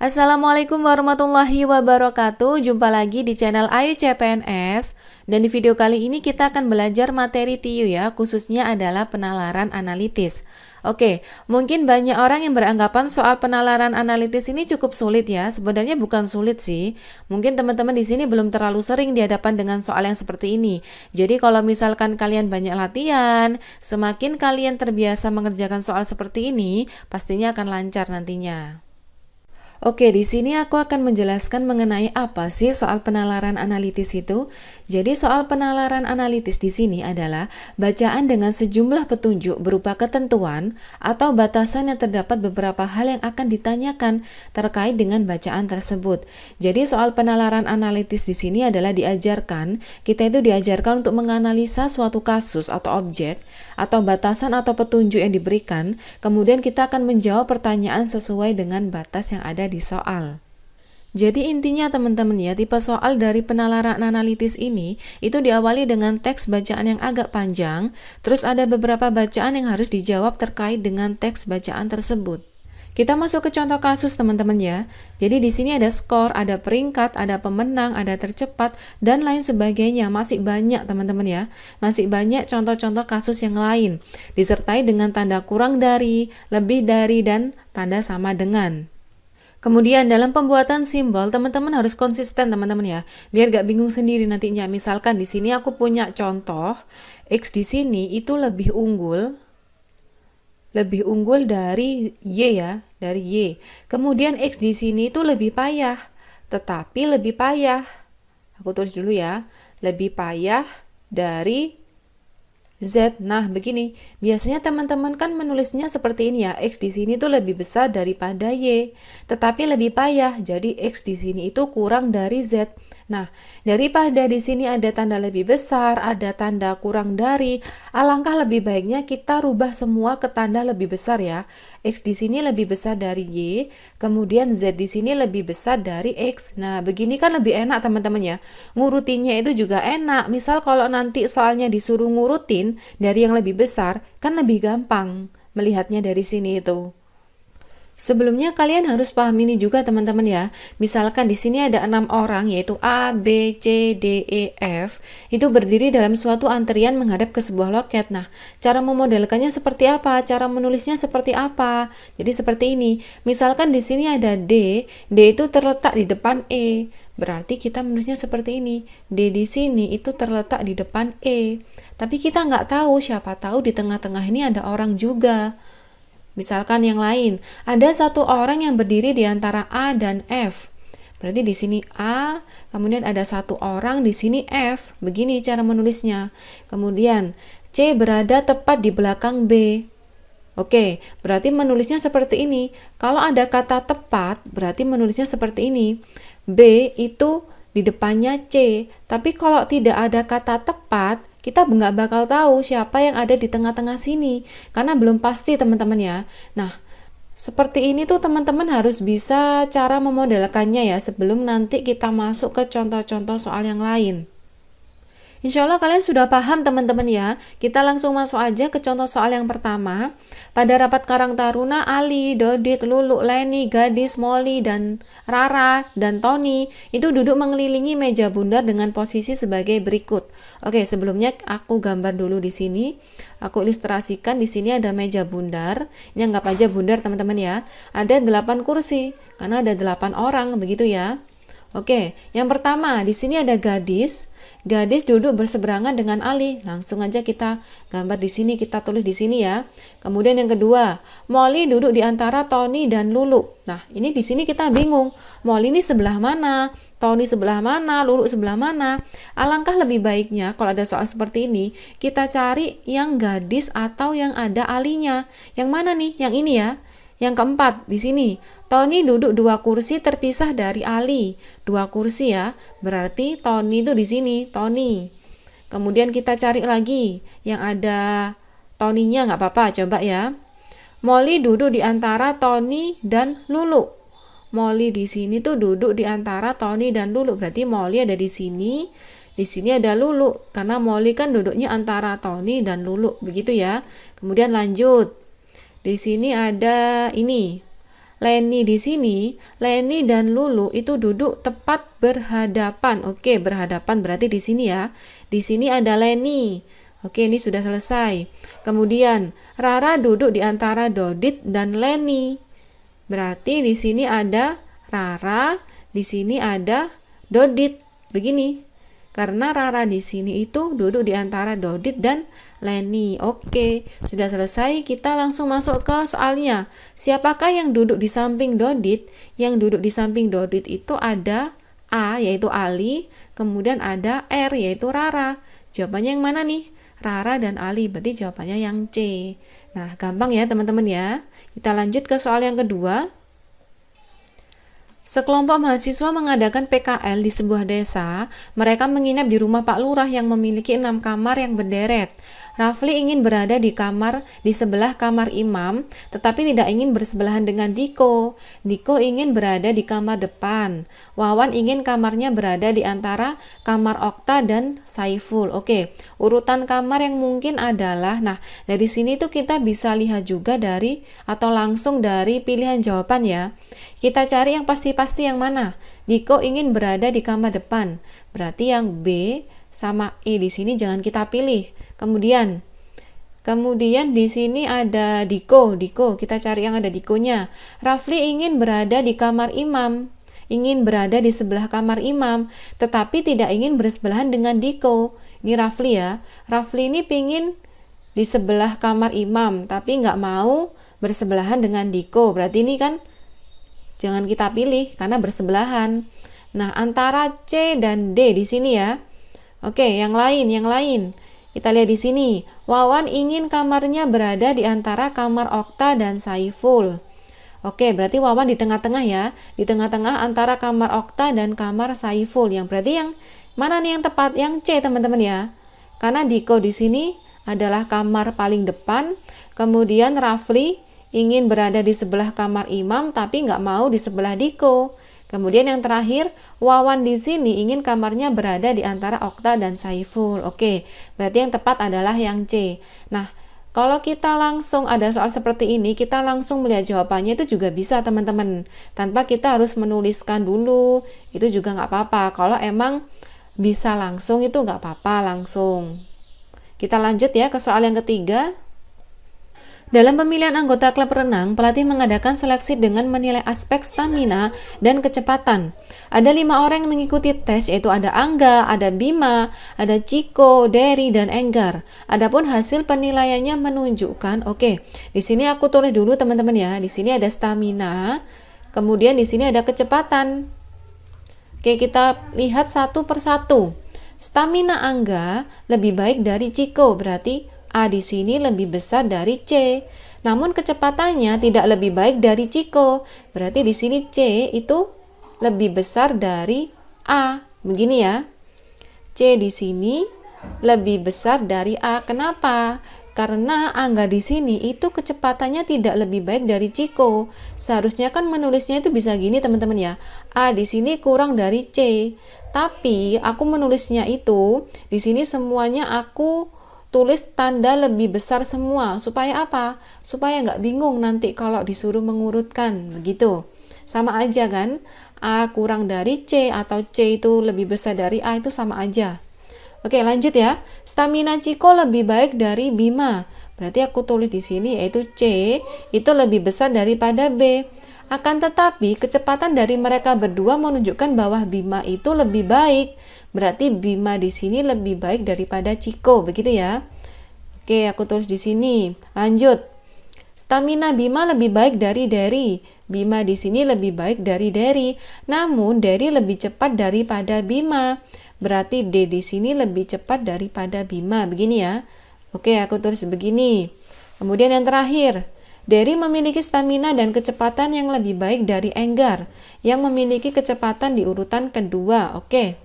Assalamualaikum warahmatullahi wabarakatuh. Jumpa lagi di channel Ayu CPNS. Dan di video kali ini kita akan belajar materi TIU ya, khususnya adalah penalaran analitis. Oke, mungkin banyak orang yang beranggapan soal penalaran analitis ini cukup sulit ya. Sebenarnya bukan sulit sih. Mungkin teman-teman di sini belum terlalu sering dihadapkan dengan soal yang seperti ini. Jadi kalau misalkan kalian banyak latihan, semakin kalian terbiasa mengerjakan soal seperti ini, pastinya akan lancar nantinya. Oke, di sini aku akan menjelaskan mengenai apa sih soal penalaran analitis itu. Jadi soal penalaran analitis di sini adalah bacaan dengan sejumlah petunjuk berupa ketentuan atau batasan yang terdapat beberapa hal yang akan ditanyakan terkait dengan bacaan tersebut. Jadi soal penalaran analitis di sini adalah kita itu diajarkan untuk menganalisa suatu kasus atau objek atau batasan atau petunjuk yang diberikan, kemudian kita akan menjawab pertanyaan sesuai dengan batas yang ada di soal. Jadi intinya teman-teman ya, tipe soal dari penalaran analitis ini itu diawali dengan teks bacaan yang agak panjang, terus ada beberapa bacaan yang harus dijawab terkait dengan teks bacaan tersebut. Kita masuk ke contoh kasus teman-teman ya. Jadi di sini ada skor, ada peringkat, ada pemenang, ada tercepat, dan lain sebagainya. Masih banyak teman-teman ya. Masih banyak contoh-contoh kasus yang lain. Disertai dengan tanda kurang dari, lebih dari, dan tanda sama dengan. Kemudian dalam pembuatan simbol teman-teman harus konsisten teman-teman ya, biar gak bingung sendiri nantinya. Misalkan di sini aku punya contoh X di sini itu lebih unggul dari Y ya, dari Y. Kemudian X di sini itu lebih payah, tetapi lebih payah. Aku tulis dulu ya, lebih payah dari Z. Nah, begini. Biasanya teman-teman kan menulisnya seperti ini ya. X di sini tuh lebih besar daripada Y, tetapi lebih payah. Jadi X di sini itu kurang dari Z. Nah, daripada di sini ada tanda lebih besar, ada tanda kurang dari, alangkah lebih baiknya kita rubah semua ke tanda lebih besar ya. X di sini lebih besar dari Y, kemudian Z di sini lebih besar dari X. Nah, begini kan lebih enak teman-teman ya. Ngurutinnya itu juga enak. Misal kalau nanti soalnya disuruh ngurutin dari yang lebih besar, kan lebih gampang melihatnya dari sini itu. Sebelumnya kalian harus paham ini juga teman-teman ya. Misalkan di sini ada 6 orang yaitu A, B, C, D, E, F. Itu berdiri dalam suatu antrian menghadap ke sebuah loket. Nah, cara memodelkannya seperti apa? Cara menulisnya seperti apa? Jadi seperti ini. Misalkan di sini ada D, D itu terletak di depan E. Berarti kita menulisnya seperti ini. D di sini itu terletak di depan E. Tapi kita nggak tahu, siapa tahu di tengah-tengah ini ada orang juga. Misalkan yang lain, ada satu orang yang berdiri di antara A dan F. Berarti di sini A, kemudian ada satu orang di sini F. Begini cara menulisnya. Kemudian C berada tepat di belakang B. Oke, berarti menulisnya seperti ini. Kalau ada kata tepat, berarti menulisnya seperti ini. B itu di depannya C. Tapi kalau tidak ada kata tepat, kita nggak bakal tahu siapa yang ada di tengah-tengah sini, karena belum pasti teman-teman ya. Nah, seperti ini tuh teman-teman harus bisa cara memodelkannya ya, sebelum nanti kita masuk ke contoh-contoh soal yang lain. Insya Allah kalian sudah paham teman-teman ya. Kita langsung masuk aja ke contoh soal yang pertama. Pada rapat Karang Taruna, Ali, Dodit, Lulu, Leni, Gadis, Molly, dan Rara, dan Tony itu duduk mengelilingi meja bundar dengan posisi sebagai berikut. Oke, sebelumnya aku gambar dulu di sini. Aku ilustrasikan di sini ada meja bundar. Ini anggap aja bundar teman-teman ya. Ada 8 kursi karena ada 8 orang begitu ya. Oke, yang pertama di sini ada gadis. Gadis duduk berseberangan dengan Ali. Langsung aja kita gambar di sini, kita tulis di sini ya. Kemudian yang kedua, Molly duduk di antara Tony dan Lulu. Nah, ini di sini kita bingung. Molly ini sebelah mana? Tony sebelah mana? Lulu sebelah mana? Alangkah lebih baiknya kalau ada soal seperti ini, kita cari yang gadis atau yang ada alinya. Yang mana nih? Yang ini ya. Yang keempat, di sini, Tony duduk 2 kursi terpisah dari Ali. 2 kursi ya, berarti Tony itu di sini, Tony. Kemudian kita cari lagi, yang ada Tony-nya nggak apa-apa, coba ya. Molly duduk di antara Tony dan Lulu. Molly di sini tuh duduk di antara Tony dan Lulu, berarti Molly ada di sini ada Lulu, karena Molly kan duduknya antara Tony dan Lulu, begitu ya. Kemudian lanjut. Di sini ada ini. Leni di sini, Leni dan Lulu itu duduk tepat berhadapan. Oke, berhadapan berarti di sini ya. Di sini ada Leni. Oke, ini sudah selesai. Kemudian Rara duduk di antara Dodit dan Leni. Berarti di sini ada Rara, di sini ada Dodit. Begini. Karena Rara di sini itu duduk di antara Dodit dan Leni. Oke, sudah selesai. Kita langsung masuk ke soalnya. Siapakah yang duduk di samping Dodit? Yang duduk di samping Dodit itu ada A, yaitu Ali. Kemudian ada R, yaitu Rara. Jawabannya yang mana nih? Rara dan Ali. Berarti jawabannya yang C. Nah, gampang ya teman-teman ya. Kita lanjut ke soal yang kedua. Sekelompok mahasiswa mengadakan PKL di sebuah desa. Mereka menginap di rumah Pak Lurah yang memiliki 6 kamar yang berderet. Rafli ingin berada di sebelah kamar Imam, tetapi tidak ingin bersebelahan dengan Diko. Diko ingin berada di kamar depan. Wawan ingin kamarnya berada di antara kamar Okta dan Saiful. Oke, urutan kamar yang mungkin adalah, nah dari sini tuh kita bisa lihat juga dari atau langsung dari pilihan jawaban ya. Kita cari yang pasti-pasti yang mana. Diko ingin berada di kamar depan. Berarti yang B sama E di sini jangan kita pilih. Kemudian di sini ada Diko. Kita cari yang ada Dikonya. Rafli ingin berada di kamar Imam. Ingin berada di sebelah kamar Imam, tetapi tidak ingin bersebelahan dengan Diko. Ini Rafli ya. Rafli ini pingin di sebelah kamar Imam, tapi nggak mau bersebelahan dengan Diko. Berarti ini kan jangan kita pilih karena bersebelahan. Nah, antara C dan D di sini ya. Oke, yang lain. Kita lihat di sini. Wawan ingin kamarnya berada di antara kamar Okta dan Saiful. Oke, berarti Wawan di tengah-tengah ya. Di tengah-tengah antara kamar Okta dan kamar Saiful. Yang berarti yang mana nih yang tepat? Yang C, teman-teman ya. Karena Diko di sini adalah kamar paling depan. Kemudian Rafli ingin berada di sebelah kamar Imam tapi nggak mau di sebelah Diko. Kemudian yang terakhir, Wawan di sini ingin kamarnya berada di antara Okta dan Saiful. Oke, berarti yang tepat adalah yang C. Nah, kalau kita langsung ada soal seperti ini, kita langsung melihat jawabannya itu juga bisa teman-teman. Tanpa kita harus menuliskan dulu, itu juga nggak apa-apa. Kalau emang bisa langsung itu nggak apa-apa langsung. Kita lanjut ya ke soal yang ketiga. Dalam pemilihan anggota klub renang, pelatih mengadakan seleksi dengan menilai aspek stamina dan kecepatan. Ada 5 orang yang mengikuti tes, yaitu ada Angga, ada Bima, ada Ciko, Dery, dan Enggar. Adapun hasil penilaiannya menunjukkan, oke, di sini aku tulis dulu teman-teman ya. Di sini ada stamina, kemudian di sini ada kecepatan. Oke, kita lihat satu persatu. Stamina Angga lebih baik dari Ciko, berarti A di sini lebih besar dari C. Namun kecepatannya tidak lebih baik dari Ciko. Berarti di sini C itu lebih besar dari A. Begini ya. C di sini lebih besar dari A. Kenapa? Karena Angga di sini itu kecepatannya tidak lebih baik dari Ciko. Seharusnya kan menulisnya itu bisa gini teman-teman ya. A di sini kurang dari C. Tapi aku menulisnya itu di sini semuanya aku tulis tanda lebih besar semua. Supaya apa? Supaya nggak bingung nanti kalau disuruh mengurutkan. Begitu. Sama aja kan? A kurang dari C atau C itu lebih besar dari A itu sama aja. Oke, lanjut ya. Stamina Ciko lebih baik dari Bima. Berarti aku tulis di sini yaitu C itu lebih besar daripada B. Akan tetapi kecepatan dari mereka berdua menunjukkan bahwa Bima itu lebih baik. Berarti Bima di sini lebih baik daripada Ciko, begitu ya. Oke, aku tulis di sini. Lanjut. Stamina Bima lebih baik dari Dery. Bima di sini lebih baik dari Dery. Namun Dery lebih cepat daripada Bima. Berarti D di sini lebih cepat daripada Bima. Begini ya. Oke, aku tulis begini. Kemudian yang terakhir. Dery memiliki stamina dan kecepatan yang lebih baik dari Enggar yang memiliki kecepatan di urutan kedua. Oke.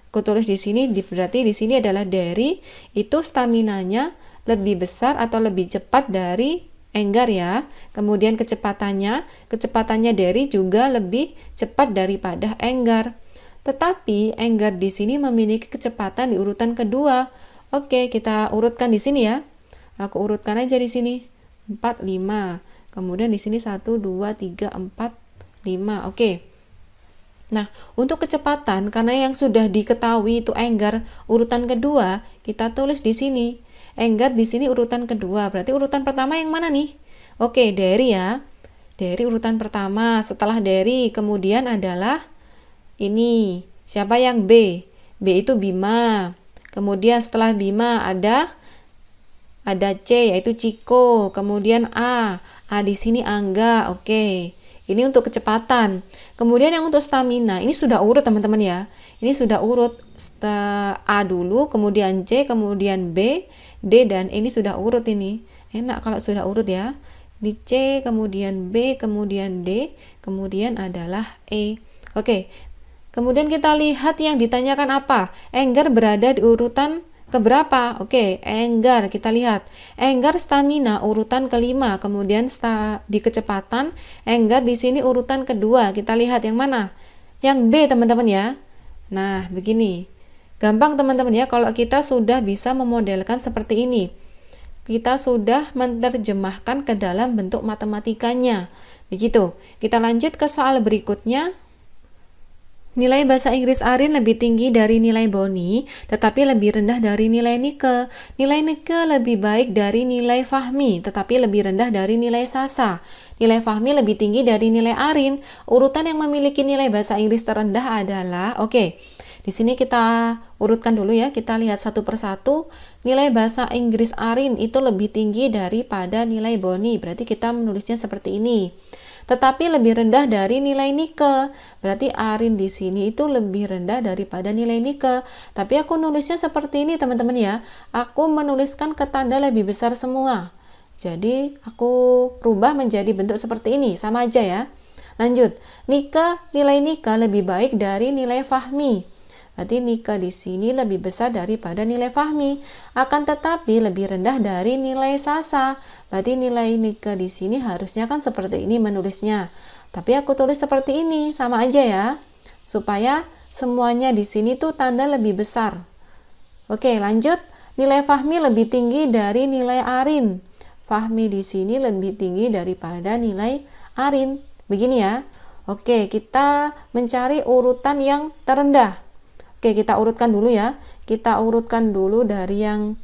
Aku tulis di sini, berarti di sini adalah Dery itu staminanya lebih besar atau lebih cepat dari Enggar ya. Kemudian kecepatannya Dery juga lebih cepat daripada Enggar. Tetapi Enggar di sini memiliki kecepatan di urutan kedua. Oke, kita urutkan di sini ya. Aku urutkan aja di sini. 4, 5. Kemudian di sini 1, 2, 3, 4, 5. Oke. Nah, untuk kecepatan, karena yang sudah diketahui itu Enggar urutan kedua, kita tulis di sini. Enggar di sini urutan kedua, berarti urutan pertama yang mana nih? Oke, Dery ya. Dery urutan pertama, setelah Dery kemudian adalah ini. Siapa yang B? B itu Bima. Kemudian setelah Bima ada C yaitu Ciko, kemudian A di sini Angga. Oke. Ini untuk kecepatan. Kemudian yang untuk stamina, ini sudah urut teman-teman ya. Ini sudah urut A dulu, kemudian C, kemudian B, D, dan ini sudah urut ini. Enak kalau sudah urut ya. Di C, kemudian B, kemudian D, kemudian adalah E. Oke. Kemudian kita lihat yang ditanyakan apa. Enggar berada di urutan keberapa? Oke, Enggar kita lihat. Enggar stamina urutan kelima, kemudian di kecepatan Enggar di sini urutan kedua. Kita lihat yang mana? Yang B teman-teman ya. Nah, begini. Gampang teman-teman ya kalau kita sudah bisa memodelkan seperti ini. Kita sudah menerjemahkan ke dalam bentuk matematikanya. Begitu. Kita lanjut ke soal berikutnya. Nilai bahasa Inggris Arin lebih tinggi dari nilai Boni, tetapi lebih rendah dari nilai Nike. Nilai Nike lebih baik dari nilai Fahmi, tetapi lebih rendah dari nilai Sasa. Nilai Fahmi lebih tinggi dari nilai Arin. Urutan yang memiliki nilai bahasa Inggris terendah adalah, oke, di sini kita urutkan dulu ya, kita lihat satu persatu. Nilai bahasa Inggris Arin itu lebih tinggi daripada nilai Boni, berarti kita menulisnya seperti ini. Tetapi lebih rendah dari nilai Nike. Berarti Arin di sini itu lebih rendah daripada nilai Nike. Tapi aku nulisnya seperti ini teman-teman ya. Aku menuliskan ke tanda lebih besar semua. Jadi aku rubah menjadi bentuk seperti ini, sama aja ya. Lanjut. Nilai Nike lebih baik dari nilai Fahmi. Berarti Nike di sini lebih besar daripada nilai Fahmi, akan tetapi lebih rendah dari nilai Sasa. Berarti nilai Nike di sini harusnya kan seperti ini menulisnya. Tapi aku tulis seperti ini, sama aja ya. Supaya semuanya di sini tuh tanda lebih besar. Oke, lanjut. Nilai Fahmi lebih tinggi dari nilai Arin. Fahmi di sini lebih tinggi daripada nilai Arin. Begini ya. Oke, kita mencari urutan yang terendah. Oke, kita urutkan dulu ya. Kita urutkan dulu dari yang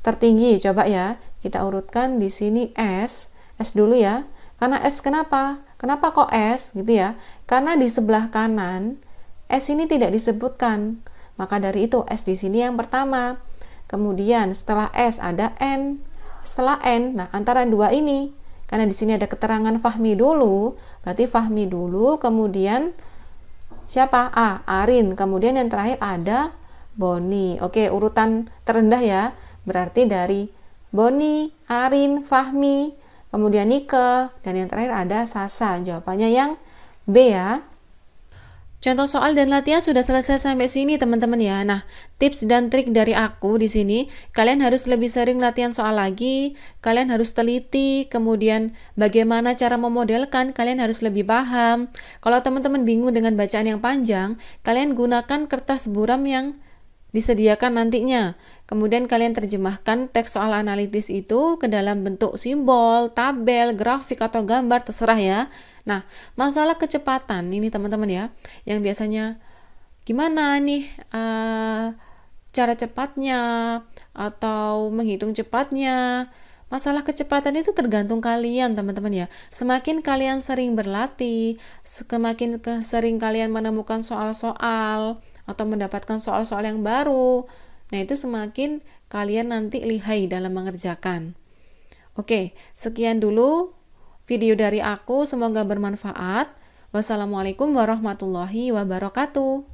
tertinggi. Coba ya. Kita urutkan di sini S dulu ya. Karena S kenapa? Kenapa kok S gitu ya? Karena di sebelah kanan S ini tidak disebutkan. Maka dari itu S di sini yang pertama. Kemudian setelah S ada N. Setelah N, nah antara dua ini. Karena di sini ada keterangan Fahmi dulu, berarti Fahmi dulu, kemudian siapa? Arin. Kemudian yang terakhir ada Boni. Oke, urutan terendah ya. Berarti dari Boni, Arin, Fahmi, kemudian Nike, dan yang terakhir ada Sasa. Jawabannya yang B ya. Contoh soal dan latihan sudah selesai sampai sini teman-teman ya. Nah, tips dan trik dari aku di sini, kalian harus lebih sering latihan soal lagi, kalian harus teliti, kemudian bagaimana cara memodelkan, kalian harus lebih paham. Kalau teman-teman bingung dengan bacaan yang panjang, kalian gunakan kertas buram yang disediakan nantinya. Kemudian kalian terjemahkan teks soal analitis itu ke dalam bentuk simbol, tabel, grafik, atau gambar, terserah ya. Nah, masalah kecepatan ini teman-teman ya, yang biasanya gimana nih cara cepatnya atau menghitung cepatnya. Masalah kecepatan itu tergantung kalian teman-teman ya. Semakin kalian sering berlatih, semakin sering kalian menemukan soal-soal atau mendapatkan soal-soal yang baru, nah itu semakin kalian nanti lihai dalam mengerjakan. Oke, sekian dulu video dari aku, semoga bermanfaat. Wassalamualaikum warahmatullahi wabarakatuh.